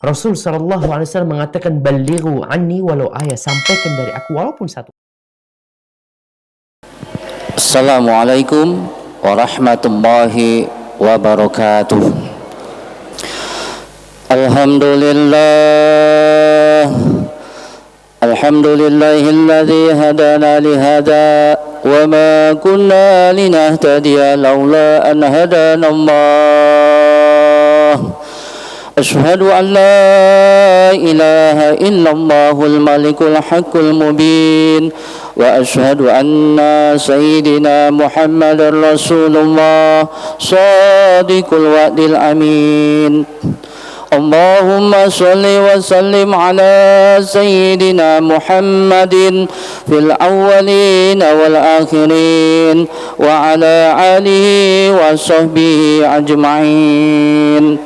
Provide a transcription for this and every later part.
Rasul SAW mengatakan, "Ballighu anni walau ayat," sampaikan dari aku walaupun satu. Assalamualaikum warahmatullahi wabarakatuh. Alhamdulillahilladzi hadana lihada wa ma kunna linahtadiya laula an hadana Allah. Asyhadu an la ilaha illallahul malikul haqqul mubin wa asyhadu anna sayyidina Muhammadar Rasulullah shadiqul wa'dil amin. Allahumma salli wa sallim ala sayyidina Muhammadin fil awwalin wal akhirin wa ala alihi wa sahbihi ajma'in.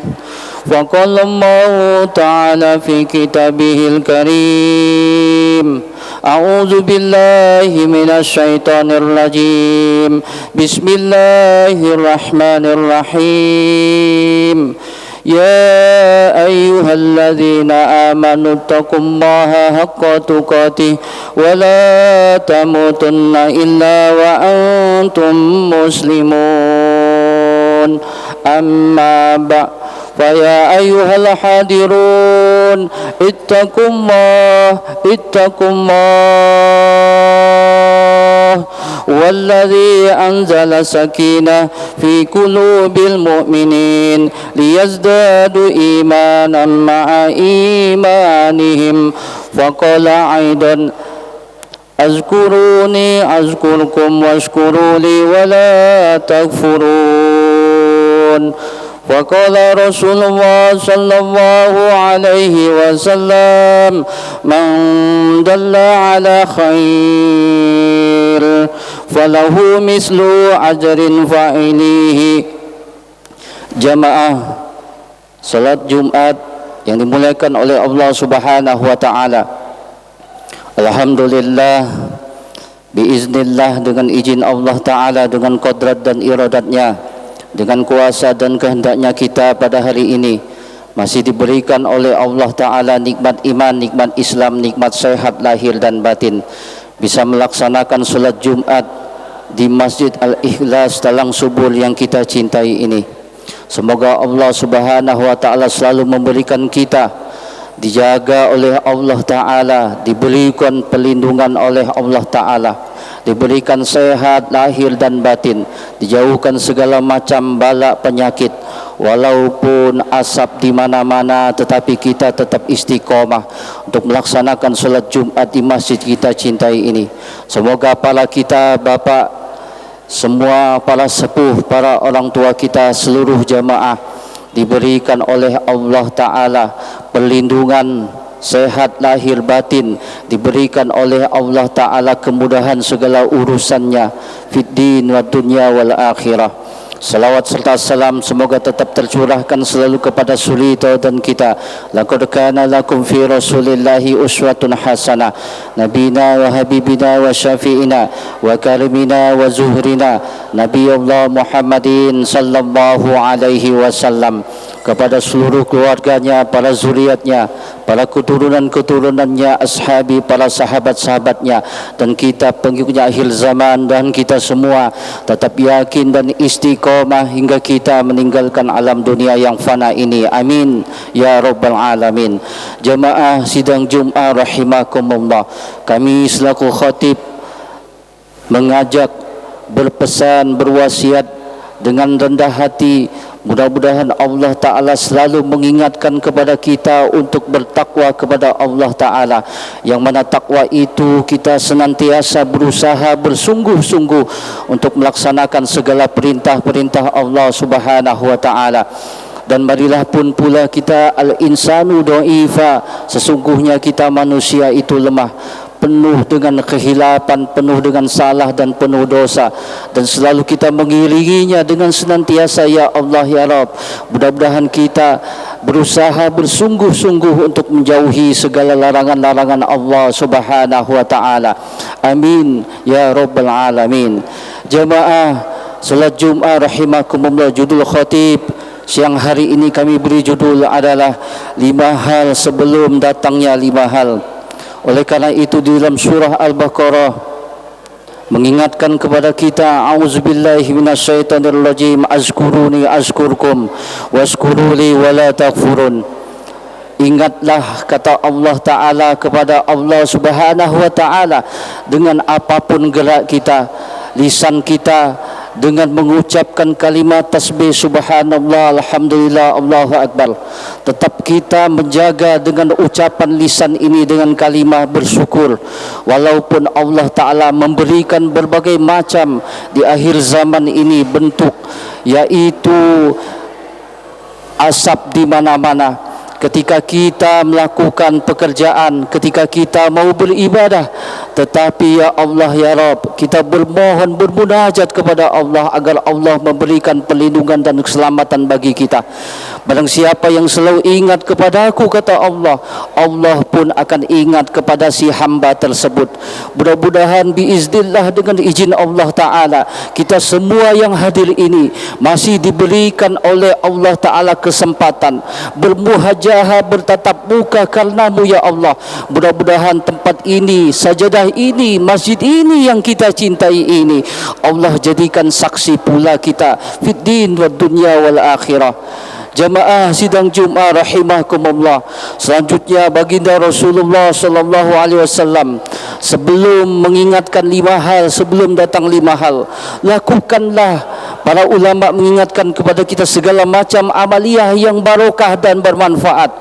Wa qala Allah ta'ala fi kitabihil karim, a'udzu billahi minasy syaithanir rajim. Bismillahirrahmanirrahim. Ya ayyuhalladzina amanu taqullaha haqqa tuqatih wa la tamutunna illa wa antum muslimun. Amma فيا أيها الحاضرون اتقوا الله والذي أنزل سكينة في قلوب المؤمنين ليزدادوا إيمانا مع إيمانهم. وقال أيضا اذكروني أذكركم واشكروا لي ولا تكفرون. وقال رسول الله صلى الله عليه وسلم من دل على خير فله مثل أجر فاعله. Jamaah salat Jumat yang dimuliakan oleh Allah Subhanahu wa taala. Alhamdulillah, biiznillah, dengan izin Allah taala, dengan kodrat dan iradatnya, dengan kuasa dan kehendaknya, kita pada hari ini masih diberikan oleh Allah Ta'ala nikmat iman, nikmat Islam, nikmat sehat lahir dan batin, bisa melaksanakan sholat Jumat di Masjid Al-Ikhlas Talang Subur yang kita cintai ini. Semoga Allah Subhanahu wa Ta'ala selalu memberikan kita, dijaga oleh Allah Ta'ala, diberikan perlindungan oleh Allah Ta'ala, diberikan sehat lahir dan batin, dijauhkan segala macam bala penyakit. Walaupun asap di mana-mana, tetapi kita tetap istiqomah untuk melaksanakan sholat Jumat di masjid kita cintai ini. Semoga para kita, bapak, semua para sepuh, para orang tua kita, seluruh jamaah diberikan oleh Allah Ta'ala perlindungan sehat lahir batin, diberikan oleh Allah Ta'ala kemudahan segala urusannya fid din wa dunya wal akhirah. Salawat serta salam semoga tetap tercurahkan selalu kepada suri teladan kita. Laqad kana lakum fi rasulillahi uswatun hasanah, nabina wa habibina wa syafi'ina wa karimina wa zuhrina Nabiullah Muhammadin sallallahu alaihi wasallam. Kepada seluruh keluarganya, para zuriatnya, para keturunan-keturunannya, ashabi, para sahabat-sahabatnya, dan kita pengikutnya akhir zaman, dan kita semua tetap yakin dan istiqomah hingga kita meninggalkan alam dunia yang fana ini. Amin ya rabbal alamin. Jamaah sidang Jumat rahimakumullah, kami selaku khatib mengajak, berpesan, berwasiat dengan rendah hati. Mudah-mudahan Allah Ta'ala selalu mengingatkan kepada kita untuk bertakwa kepada Allah Ta'ala, yang mana takwa itu kita senantiasa berusaha bersungguh-sungguh untuk melaksanakan segala perintah-perintah Allah Subhanahu wa Ta'ala. Dan marilah pun pula kita, al-insanu dha'ifa, sesungguhnya kita manusia itu lemah, penuh dengan kehilapan, penuh dengan salah dan penuh dosa, dan selalu kita mengiringinya dengan senantiasa ya Allah ya Rabb. Mudah-mudahan kita berusaha bersungguh-sungguh untuk menjauhi segala larangan-larangan Allah Subhanahu wa Ta'ala. Amin ya Rabbal alamin. Jamaah salat Jumat rahimakumullah, judul khatib Siang hari ini kami beri judul adalah 5 hal sebelum datangnya 5 hal. Oleh karena itu di dalam surah Al-Baqarah mengingatkan kepada kita, auzubillahi minasyaitonirrajim, azkuruni azkurkum wazkuruli wala takfurun. Ingatlah, kata Allah Ta'ala kepada Allah Subhanahu Wa Ta'ala, dengan apapun gerak kita, lisan kita, dengan mengucapkan kalimat tasbih subhanallah, alhamdulillah, Allahu Akbar. Tetap kita menjaga dengan ucapan lisan ini dengan kalimat bersyukur. Walaupun Allah Ta'ala memberikan berbagai macam di akhir zaman ini bentuk, yaitu asap di mana-mana. Ketika kita melakukan pekerjaan, ketika kita mau beribadah, tetapi ya Allah ya Rabb, kita bermohon, bermunajat kepada Allah agar Allah memberikan perlindungan dan keselamatan bagi kita. Barang siapa yang selalu ingat kepada aku, kata Allah, Allah pun akan ingat kepada si hamba tersebut. Mudah-mudahan biiznillah dengan izin Allah Ta'ala, kita semua yang hadir ini masih diberikan oleh Allah Ta'ala kesempatan bermuhajah, bertatap muka karenamu ya Allah. Mudah-mudahan tempat ini, sajadah ini, masjid ini yang kita cintai ini, Allah jadikan saksi pula kita fid din wad dunya wal akhirah. Jamaah sidang Jumat rahimakumullah. Selanjutnya baginda Rasulullah sallallahu alaihi wasallam sebelum mengingatkan 5 hal, sebelum datang 5 hal, lakukanlah. Para ulama mengingatkan kepada kita segala macam amaliyah yang barokah dan bermanfaat,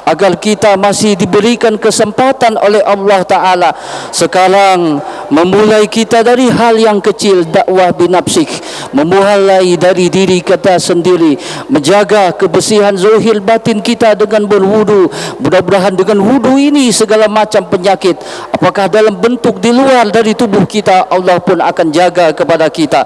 agar kita masih diberikan kesempatan oleh Allah Ta'ala sekarang memulai kita dari hal yang kecil, dakwah binafsik, memulai dari diri kita sendiri, menjaga kebersihan zahir batin kita dengan berwudu. Mudah-mudahan dengan wudu ini segala macam penyakit, apakah dalam bentuk di luar dari tubuh kita, Allah pun akan jaga kepada kita.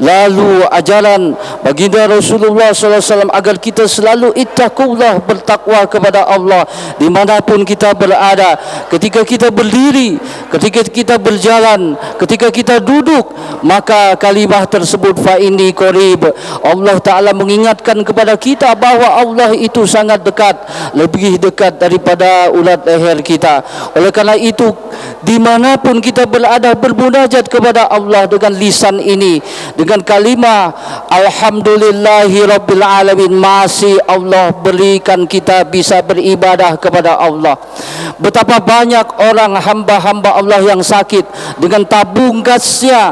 Lalu ajaran baginda Rasulullah SAW agar kita selalu ittaqullah, bertakwa kepada Allah dimanapun kita berada, ketika kita berdiri, ketika kita berjalan, ketika kita duduk, maka kalimah tersebut fa inni qarib. Allah Ta'ala mengingatkan kepada kita bahawa Allah itu sangat dekat, lebih dekat daripada ulat leher kita. Oleh karena itu dimanapun kita berada, bermunajat kepada Allah dengan lisan ini, dengan kalimah alhamdulillahi rabbil alamin, masih Allah berikan kita bisa beribadah kepada Allah. Betapa banyak orang hamba-hamba Allah yang sakit dengan tabung gasnya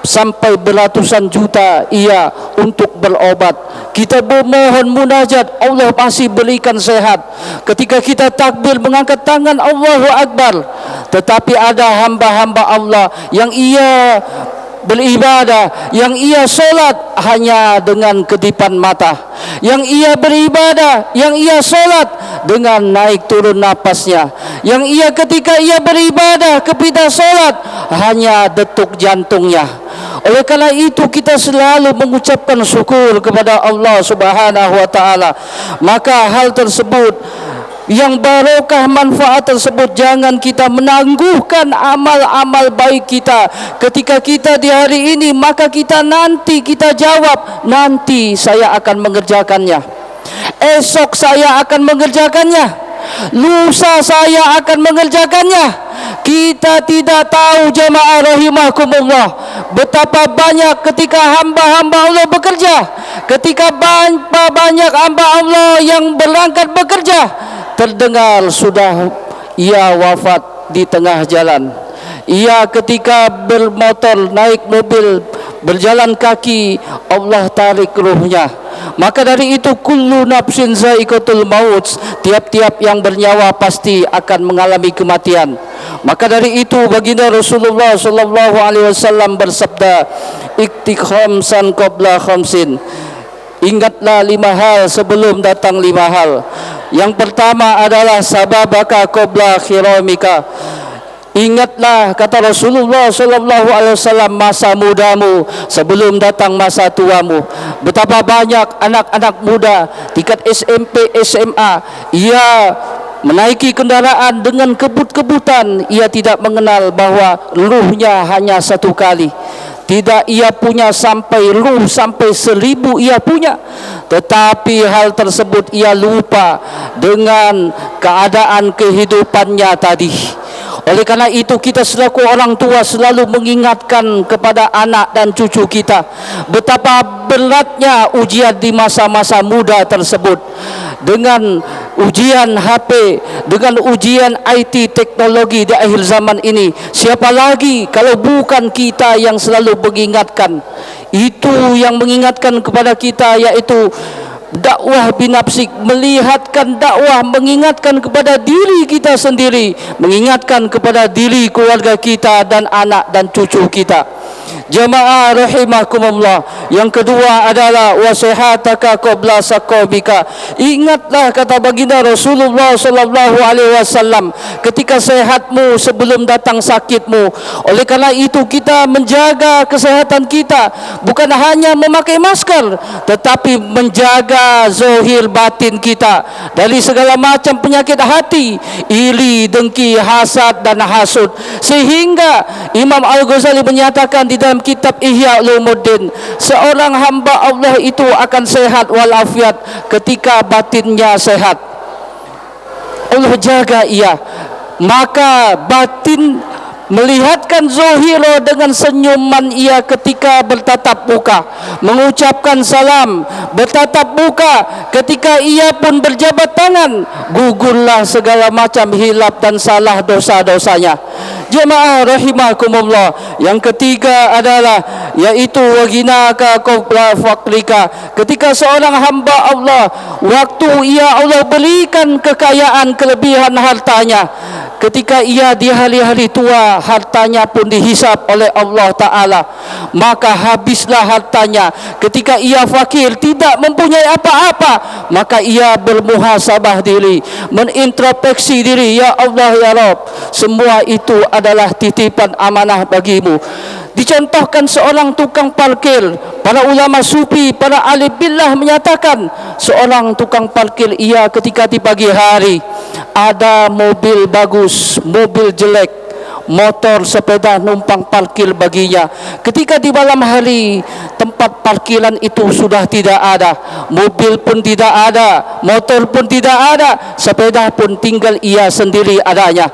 sampai beratusan juta ia untuk berobat. Kita bermohon munajat, Allah masih berikan sehat. Ketika kita takbir mengangkat tangan Allahu Akbar, tetapi ada hamba-hamba Allah yang ia beribadah, yang ia solat hanya dengan kedipan mata, yang ia beribadah, yang ia solat dengan naik turun napasnya, yang ia ketika ia beribadah ketika solat hanya detuk jantungnya. Oleh karena itu kita selalu mengucapkan syukur kepada Allah Subhanahu Wa Ta'ala. Maka hal tersebut yang barokah, manfaat tersebut, jangan kita menangguhkan amal-amal baik kita. Ketika kita di hari ini, maka kita nanti kita jawab, nanti saya akan mengerjakannya, esok saya akan mengerjakannya, lusa saya akan mengerjakannya. Kita tidak tahu jamaah rahimakumullah betapa banyak ketika hamba-hamba Allah bekerja, ketika banyak hamba Allah yang berangkat bekerja, terdengar sudah ia wafat di tengah jalan. Ia ketika bermotor, naik mobil, berjalan kaki, Allah tarik ruhnya. Maka dari itu kullu nafsin za'iqatul maut, tiap-tiap yang bernyawa pasti akan mengalami kematian. Maka dari itu baginda Rasulullah sallallahu alaihi wasallam bersabda, iktik khamsan qabla khamsin. Ingatlah 5 hal sebelum datang 5 hal. Yang pertama adalah sababaka qabla khiramika. Ingatlah, kata Rasulullah sallallahu alaihi wasallam, masa mudamu sebelum datang masa tuamu. Betapa banyak anak-anak muda tingkat SMP, SMA, ia menaiki kendaraan dengan kebut-kebutan, ia tidak mengenal bahwa ruhnya hanya satu kali. Tidak ia punya sampai ruh, sampai 1000 ia punya. Tetapi hal tersebut ia lupa dengan keadaan kehidupannya tadi. Oleh karena itu kita selaku orang tua selalu mengingatkan kepada anak dan cucu kita betapa beratnya ujian di masa-masa muda tersebut. Dengan ujian HP, dengan ujian IT teknologi di akhir zaman ini, siapa lagi kalau bukan kita yang selalu mengingatkan. Itu yang mengingatkan kepada kita, yaitu dakwah binafsik, melihatkan dakwah, mengingatkan kepada diri kita sendiri, mengingatkan kepada diri keluarga kita dan anak dan cucu kita. Jamaah rahimakumullah. Yang kedua adalah wasihataka qabla saqabika. Ingatlah kata baginda Rasulullah sallallahu alaihi wasallam, ketika sehatmu sebelum datang sakitmu. Oleh karena itu kita menjaga kesehatan kita, bukan hanya memakai masker, tetapi menjaga zahir batin kita dari segala macam penyakit hati, iri, dengki, hasad dan hasud. Sehingga Imam Al-Ghazali menyatakan di dalam kitab Ihya Ulumuddin, seorang hamba Allah itu akan sehat walafiat ketika batinnya sehat. Allah jaga ia, maka batin melihatkan zahira dengan senyuman ia ketika bertatap muka, mengucapkan salam, bertatap muka, ketika ia pun berjabat tangan, gugurlah segala macam hilaf dan salah dosa-dosanya. Jemaah rahimakumullah. Yang ketiga adalah yaitu waginaka qabla faqrika. Ketika seorang hamba Allah, waktu ia Allah berikan kekayaan, kelebihan hartanya, ketika ia di hari-hari tua, hartanya pun dihisap oleh Allah Ta'ala, maka habislah hartanya. Ketika ia fakir, tidak mempunyai apa-apa, maka ia bermuhasabah diri, menintrospeksi diri, ya Allah ya Rabb, semua itu adalah titipan amanah bagimu. Dicontohkan seorang tukang parkir. Para ulama sufi, para alim billah menyatakan seorang tukang parkir ia ketika di pagi hari ada mobil bagus, mobil jelek, motor, sepeda numpang parkir baginya. Ketika di malam hari tempat parkiran itu sudah tidak ada, mobil pun tidak ada, motor pun tidak ada, sepeda pun tinggal ia sendiri adanya.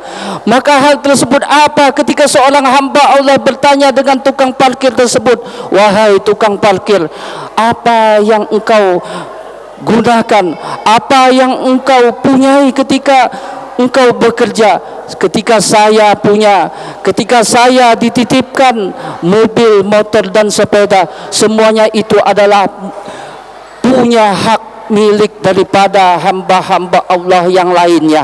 Maka hal tersebut apa? Ketika seorang hamba Allah bertanya dengan tukang parkir tersebut, wahai tukang parkir, apa yang engkau gunakan, apa yang engkau punyai ketika engkau bekerja? Ketika saya punya, ketika saya dititipkan mobil, motor dan sepeda, semuanya itu adalah punya hak milik daripada hamba-hamba Allah yang lainnya.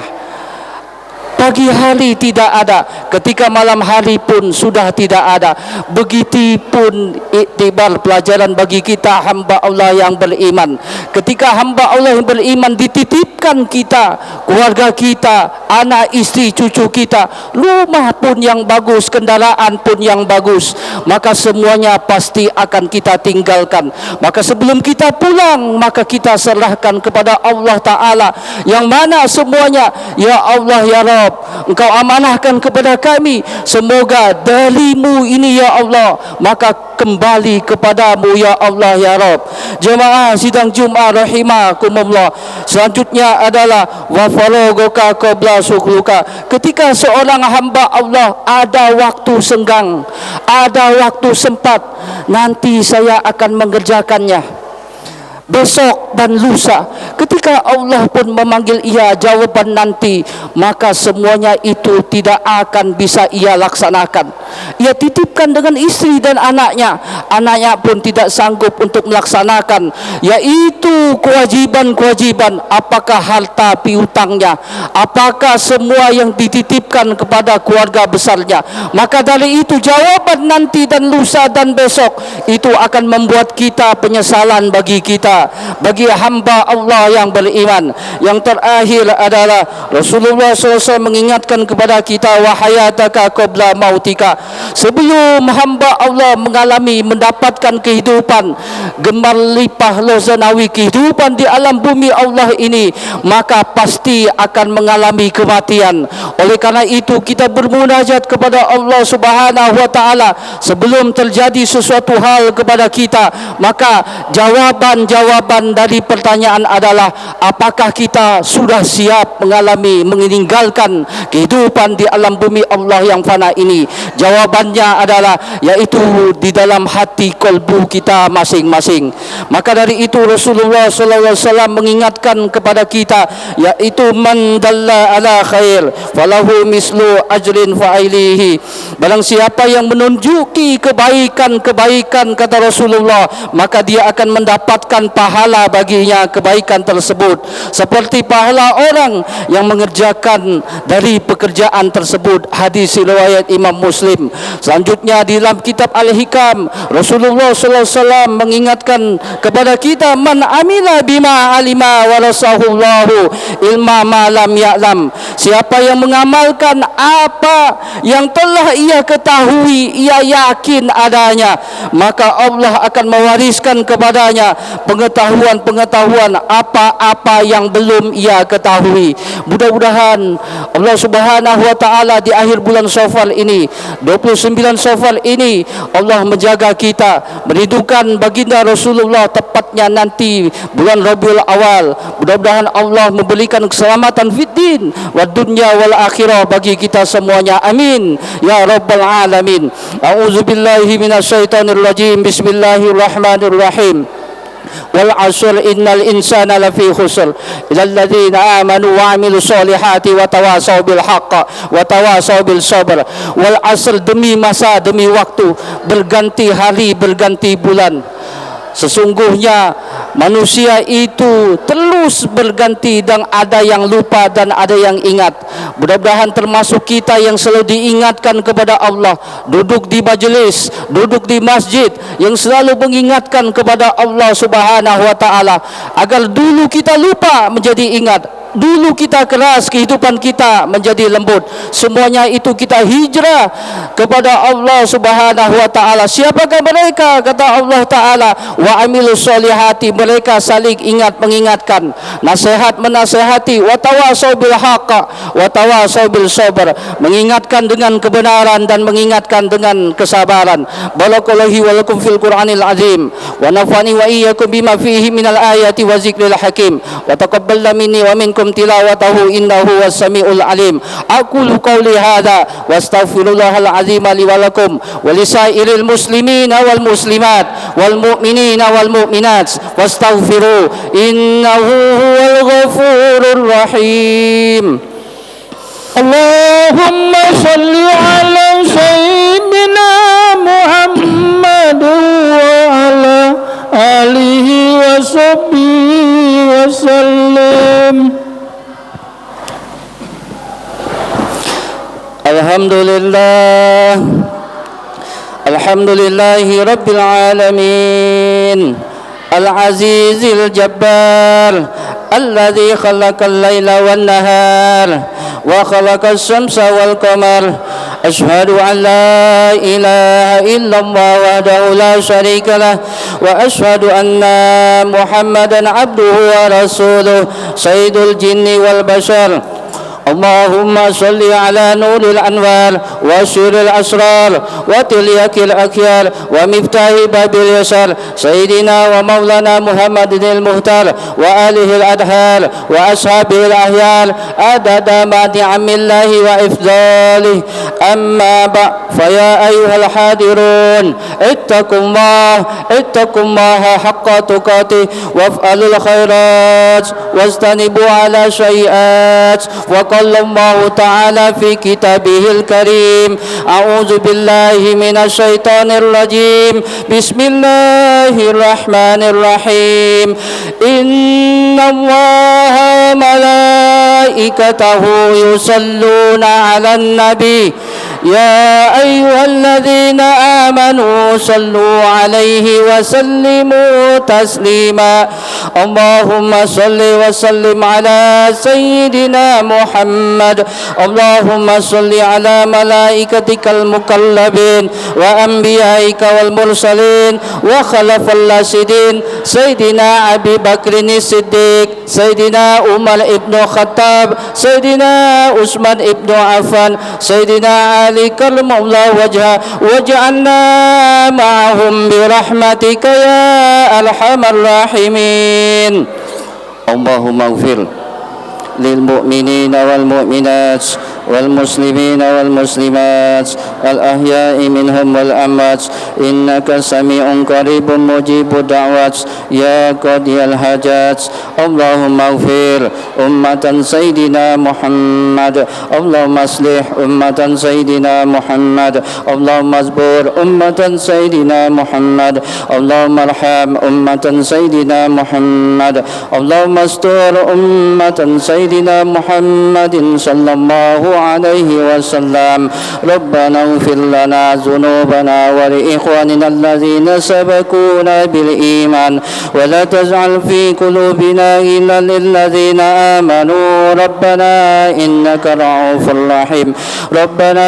Pagi hari tidak ada, ketika malam hari pun sudah tidak ada. Begitupun iktibar pelajaran bagi kita hamba Allah yang beriman. Ketika hamba Allah yang beriman dititipkan kita, keluarga kita, anak, istri, cucu kita, rumah pun yang bagus, kendaraan pun yang bagus, maka semuanya pasti akan kita tinggalkan. Maka sebelum kita pulang, maka kita serahkan kepada Allah Ta'ala, yang mana semuanya, ya Allah ya Rabb, Engkau amanahkan kepada kami, semoga darimu ini ya Allah, maka kembali kepadamu ya Allah ya Rabb. Jemaah sidang Jumat rahimakumullah. Selanjutnya adalah wa faraghuka qabla syughluka. Ketika seorang hamba Allah ada waktu senggang, ada waktu sempat, nanti saya akan mengerjakannya besok dan lusa. Ketika Allah pun memanggil ia jawaban nanti, maka semuanya itu tidak akan bisa ia laksanakan. Ia titipkan dengan istri dan anaknya, anaknya pun tidak sanggup untuk melaksanakan, yaitu kewajiban-kewajiban, apakah harta piutangnya, apakah semua yang dititipkan kepada keluarga besarnya. Maka dari itu jawaban nanti dan lusa dan besok itu akan membuat kita penyesalan bagi kita. kita, bagi hamba Allah yang beriman. Yang terakhir adalah Rasulullah SAW mengingatkan kepada kita, wahayataka qabla mautika, sebelum hamba Allah mendapatkan kehidupan gemar lipah lozanawi, kehidupan di alam bumi Allah ini, maka pasti akan mengalami kematian. Oleh karena itu kita bermunajat kepada Allah Subhanahu wa taala sebelum terjadi sesuatu hal kepada kita. Maka jawaban dari pertanyaan adalah, apakah kita sudah siap meninggalkan kehidupan di alam bumi Allah yang fana ini? Jawabannya adalah, yaitu di dalam hati kolbu kita masing-masing. Maka dari itu Rasulullah SAW mengingatkan kepada kita, yaitu man dalla ala khair falahu mislu ajrin fa'ilihi. Barang siapa yang menunjuki kebaikan, kata Rasulullah, maka dia akan mendapatkan pahala baginya kebaikan tersebut, seperti pahala orang yang mengerjakan dari pekerjaan tersebut. Hadis riwayat Imam Muslim. Selanjutnya di dalam kitab Al-Hikam, Rasulullah SAW mengingatkan kepada kita, man amila bima alima warasahullahu ilma ma lam ya'lam. Siapa yang mengamalkan apa yang telah ia ketahui, ia yakin adanya, maka Allah akan mewariskan kepadanya pengetahuan apa-apa yang belum ia ketahui. Mudah-mudahan Allah Subhanahu wa taala di akhir bulan Syawal ini, 29 Syawal ini, Allah menjaga kita, merindukan baginda Rasulullah, tepatnya nanti bulan Rabiul Awal. Mudah-mudahan Allah memberikan keselamatan fid din wa dunya wal akhirah bagi kita semuanya. Amin ya rabbal alamin. A'udzubillahi minasyaitonir rajim. Bismillahirrahmanirrahim. Wal 'asr innal insana lafi khusr illal ladzina amanu wa 'amilus solihati wa tawasaw bil haqq wa tawasaw bil sabr. Wal 'asr, demi masa, demi waktu, berganti hari, berganti bulan. Sesungguhnya manusia itu terus berganti, dan ada yang lupa dan ada yang ingat. Mudah-mudahan termasuk kita yang selalu diingatkan kepada Allah, duduk di majelis, duduk di masjid, yang selalu mengingatkan kepada Allah Subhanahu wa taala, agar dulu kita lupa menjadi ingat, dulu kita keras, kehidupan kita menjadi lembut. Semuanya itu kita hijrah kepada Allah Subhanahu wa taala. Siapakah mereka? Kata Allah taala, wa amilus solihati, mereka saling ingat mengingatkan, nasihat menasihati, wa tawasau bil haqq wa tawasau bil sabr, mengingatkan dengan kebenaran dan mengingatkan dengan kesabaran. Barakallahu wa lakum fil Qur'anil azim, wa nafani wa iyyakum bima fihi minal ayati wa zikril hakim, wa taqabbal minni wa minkum tilawatahu innahu was-sami'ul alim. Aqulu qawli hadza wa astaghfirullahal azim li wa lakum wa lisairil muslimina wal muslimat wal mu'minina wal mu'minat wastaghfiru innahu huwal ghafurur rahim. Allahumma salli ala sayyidina Muhammad wa ala alihi wa sahbihi wa sallam. Alhamdulillah, alhamdulillahi rabbil alamin, al-azizil jabbar, alladhi khalaqal laila wan nahar wa khalaqas syamsa wal qamar. Ashhadu an la ilaha illallah wahdahu la syarika lah, wa ashhadu anna Muhammadan abduhu wa rasuluh, sayyidul jinni wal bashar. Allahumma salli ala nuril anwar wa syiril asrar wa tilyakil akhyar wa miftahi babil yasar sayyidina wa maulana Muhammadinil muhtar wa alihil adhar wa ashabil ahyar adada ma ni'amillahi wa ifdalih. Amma ba' faya ayyuhal hadirun ittaqullaha haqqa tuqatih waf'alul khairat wastanibu ala syai'at. Wa qala Allah ta'ala fi kitabihil karim, a'udzu billahi minasyaitonir rajim, bismillahirrahmanirrahim. Innallaha malaikatahu yusalluna 'alan nabi يا أيها الذين آمنوا صلوا عليه وسلموا تسليما اللهم صل وسلم على سيدنا محمد اللهم صل على ملائكتك المقربين وأنبيائك والمرسلين وخلف الراشدين سيدنا أبي بكر الصديق سيدنا عمر بن الخطاب سيدنا عثمان بن عفان سيدنا علي كرم الله وجهه واجعلنا معهم برحمتك يا أرحم الراحمين اللهم اغفر للمؤمنين والمؤمنات والمسلمين والمسلمات الأحياء منهم والأموات إنك سميع قريب مجيب الدعوات يا قاضي الحاجات اللهم اغفر أمة سيدنا محمد اللهم اصلح أمة سيدنا محمد اللهم اصبر أمة سيدنا محمد اللهم ارحم أمة سيدنا محمد اللهم استر أمة سيدنا محمد صلى الله عليه وسلم ربنا اغفر لنا ذنوبنا ولإخواننا الذين سبقونا بالإيمان ولا تجعل في قلوبنا غلا للذين آمنوا ربنا إنك رؤوف رحيم ربنا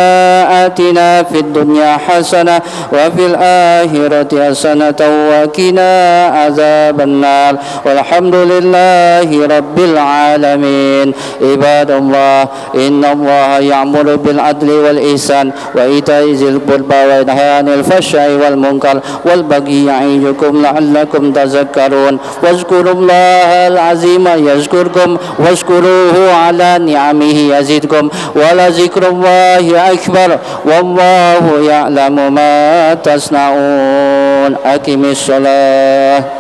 آتنا في الدنيا حسنة وفي الآخرة حسنة وقنا عذاب النار والحمد لله رب العالمين عباد الله إن الله يأمر بالعدل والإحسان وإيتاء ذي القربى وينهى عن الفحشاء والمنكر والبغي يعظكم لعلكم تذكرون واذكروا الله العظيم يذكركم واشكروه على نعمه يزدكم ولذكر الله أكبر والله يعلم ما تصنعون أقم الصلاة